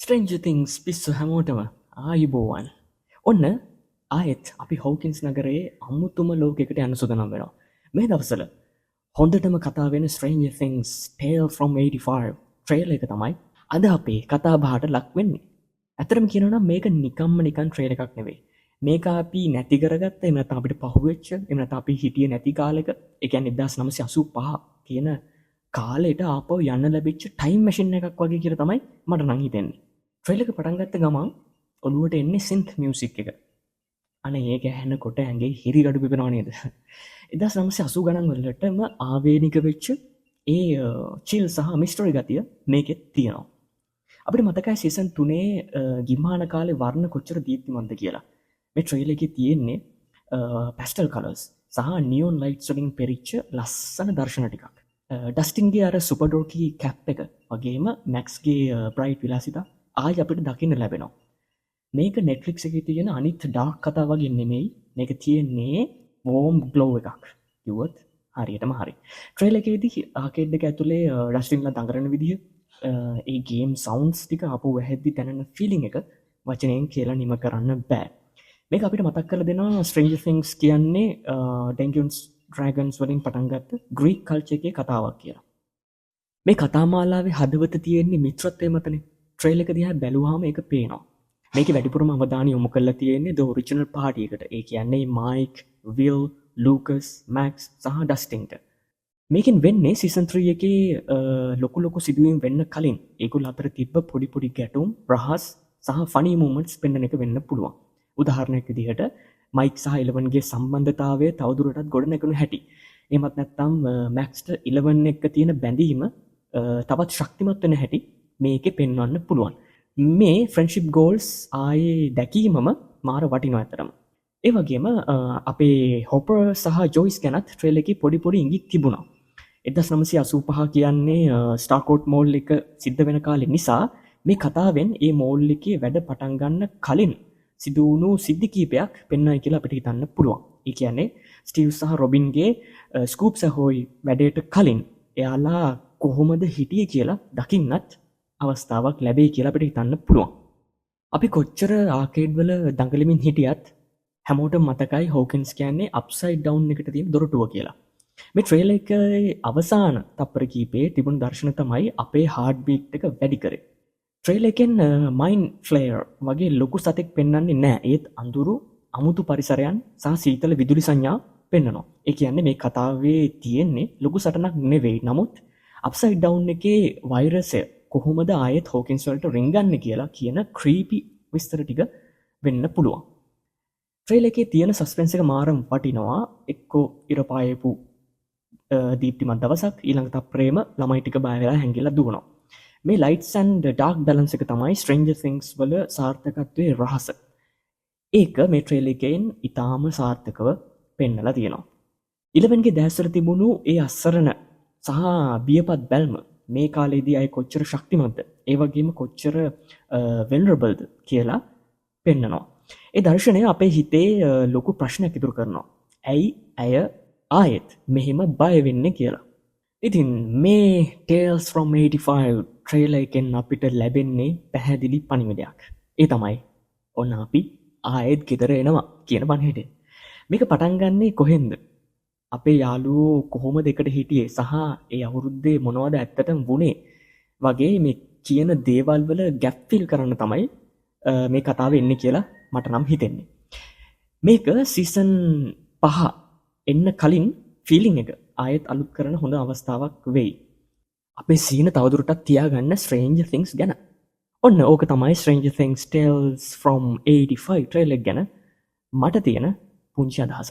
ස්ට්‍රේන්ජර් things පිස්සු හැමෝටම ආයුබෝවන්. ඔන්න ආයෙත් අපි හෝකින්ස් නගරයේ අමුතුම ලෝකෙකට යන්න සූදානම් වෙනවා. මේ දවස්වල හොඳටම කතා වෙන Stranger Things Tale from 85 trailer එක තමයි අද අපේ කතා බහට ලක් වෙන්නේ. ඇත්තටම කියනවා නම් මේක නිකන් ට්‍රේලර් එකක් නෙවෙයි. මේක අපි නැති කරගත්ත, එහෙම නැත්නම් අපිට පහුවෙච්ච, එහෙම නැත්නම් අපි හිටියේ නැති කාලෙක, ඒ කියන්නේ 1985 කියන කාලෙට ආපහු යන්න ලැබිච්ච ටයිම් මැෂින් එකක් වගේ කියලා තමයි මට නම් හිතෙන්නේ. ට්‍රේලර් එක පටන් ගත්ත ගමන් ඔළුවට එන්නේ සින්ත් මියුසික් එක. අනේ ඒක ඇහෙනකොට ඇඟේ හිරිගඩු පිපෙනවා නේද? 1980 ගණන් වලටම ආවේනික වෙච්ච ඒ චිල් සහ මිස්ටරි ගතිය මේකෙත් තියෙනවා. අපිට මතකයි සීසන් 3 ගිම්හාන කාලේ වර්ණ කොච්චර දීප්තිමත්ද කියලා. මේ ට්‍රේලර් එකේ තියෙන්නේ පැස්ටල් කලර්ස් සහ නියොන් ලයිට්ස් වලින් පෙරිච්ච ලස්සන දර්ශන ටිකක්. ඩස්ටින්ගේ අර සුපර්ඩෝකී කැප් එක වගේම මැක්ස්ගේ බ්‍රයිට් විලාසිතා ආය අපිට දකින්න ලැබෙනවා. මේක නෙට්ෆ්ලික්ස් එකේ තියෙන අනිත් ඩාර්ක් කතා වගේ නෙමෙයි. මේක තියෙන්නේ වෝම් ග්ලෝ එකක්. කිව්වොත් හරියටම හරි. ට්‍රේලර් එකේදී ආකේඩ් එක ඇතුලේ ඩස්ටින්ලා දඟලන විදිය, ඒ ගේම් සවුන්ඩ්ස් ටික ආපහු ඇහෙද්දි දැනෙන ෆීලිං එක වචනයෙන් කියලා නිම කරන්න බෑ. මේක අපිට මතක් කරලා දෙනවා Stranger Things කියන්නේ Dungeons Dragons වලින් පටන් ගත්ත ග්‍රීක් කල්චර් එකේ කතාවක් කියලා. මේ කතාමාලාවේ හදවත තියෙන්නේ මිත්‍රත්වය මතනේ. ට්‍රේලර් එක දිහා බැලුවාම ඒක පේනවා. මේකේ වැඩිපුරම අවධානය යොමු කරලා තියෙන්නේ the original party එකට. ඒ කියන්නේ මයික්, විල්, ලූකස්, මැක්ස් සහ ඩස්ටින්ට. මේකෙන් වෙන්නේ සීසන් 3 එකේ ලොකු සිදුවීම් වෙන්න කලින් ඒගොල්ලෝ අතර තිබ්බ පොඩි ගැටුම්, රහස් සහ ෆනි මොමන්ට්ස් පෙන්වන එක වෙන්න පුළුවන්. උදාහරණයක් විදිහට මයික් සහ ඉලවන්ගේ සම්බන්ධතාවය තවදුරටත් ගොඩනැගුණු හැටි. එහෙමත් නැත්නම් මැක්ස්ට ඉලවන් එක්ක තියෙන බැඳීම තවත් ශක්තිමත් වෙන හැටි මේකේ පෙන්වන්න පුළුවන්. මේ ෆ්‍රෙන්ඩ්ෂිප් ගෝල්ස් ආයේ දැකීමම මාර වටිනවා අතරම. ඒ වගේම අපේ හොපර් සහ ජොයිස් ගැනත් ට්‍රේලර් එකේ පොඩි ඉඟිත් තිබුණා. 1985 කියන්නේ ස්ටාර්කෝට් මෝල් එක සිද්ධ වෙන කාලේ නිසා මේ කතාවෙන් ඒ මෝල් එකේ වැඩ පටන් ගන්න කලින් සිදු වුණු සිද්ධි කීපයක් පෙන්වයි කියලා අපිට හිතන්න පුළුවන්. ඒ කියන්නේ ස්ටීව් සහ රොබින්ගේ ස්කූප් සහෝයි වැඩේට කලින් එයාලා කොහොමද හිටියේ කියලා දකින්නත් අවස්ථාවක් ලැබෙයි කියලා අපිට හිතන්න පුළුවන්. අපි කොච්චර ආකේඩ් වල දඟලමින් හිටියත් හැමෝටම මතකයි හෝකින්ස් කියන්නේ අප්සයිඩ් ඩවුන් එකට තියෙන දොරටුව කියලා. මේ ට්‍රේලර් එකේ අවසාන තප්පර කීපේ තිබුණු දර්ශන තමයි අපේ හાર્ට් බීට් එක වැඩි කරේ. ට්‍රේලර් එකෙන් මයින්ඩ් ෆ්ලෙයර් වගේ ලොකු සතෙක් පෙන්වන්නේ නැහැ. ඒත් අඳුරු අමුතු පරිසරයන් සහ සීතල විදුලි සංඥා පෙන්වනවා. ඒ කියන්නේ මේ කතාවේ තියෙන්නේ ලොකු සටනක් නෙවෙයි. නමුත් අප්සයිඩ් ඩවුන් එකේ වෛරසය කොහොමද ආයෙත් හෝකින්ස් වලට රින්ගන්නේ කියලා කියන ක්‍රීපි විස්තර ටික වෙන්න පුළුවන්. ට්‍රේලර් එකේ තියෙන සස්පෙන්ස් එක මාරම වටිනවා. එක්කෝ ඉරපායපු දීප්තිමත් දවසක්, ඊළඟට අප්‍රේම ළමයි ටික බය වෙලා හැංගිලා දුවනවා. මේ ලයිට්ස් ඇන්ඩ් ඩාර්ක් බැලන්ස් එක තමයි Stranger Things වල සාර්ථකත්වයේ රහස. ඒක මේ ට්‍රේලර් එකෙන් ඉතාම සාර්ථකව පෙන්නලා තියෙනවා. ඉලවන්ගේ දැස්වල තිබුණු ඒ අස්සරණ සහ බියපත් බැල්ම මේ කාලේදී අය කොච්චර ශක්තිමත්ද, ඒ වගේම කොච්චර වෙනරබල්ද කියලා පෙන්නනවා. ඒ දර්ශනය අපේ හිතේ ලොකු ප්‍රශ්නයක් ඉදිරි කරනවා. ඇයි ඇය ආයෙත් මෙහෙම බය වෙන්නේ කියලා. ඉතින් මේ Tales from 85 ට්‍රේලර් එකෙන් අපිට ලැබෙන්නේ පැහැදිලි පණිවිඩයක්. ඒ තමයි ඔන්න අපි ආයෙත් ගෙදර එනවා කියන පණිවිඩය. මේක පටන් ගන්නේ කොහෙන්ද? අපේ යාළුවෝ කොහොමද එකට හිටියේ සහ ඒ අවුරුද්දේ මොනවද ඇත්තටම වුණේ වගේ මේ කියන දේවල් වල ගැප් ෆිල් කරන්න තමයි මේ කතාව එන්නේ කියලා මට නම් හිතෙන්නේ. මේක සීසන් 5 එන්න කලින් ෆීලිං එක ආයෙත් අලුත් කරන හොඳ අවස්ථාවක් වෙයි. අපේ සීන තවදුරටත් තියාගන්න Stranger Things ගැන. ඔන්න ඕක තමයි Stranger Things Tales from 85 trailer ගැන මට තියෙන පුංචි අදහස.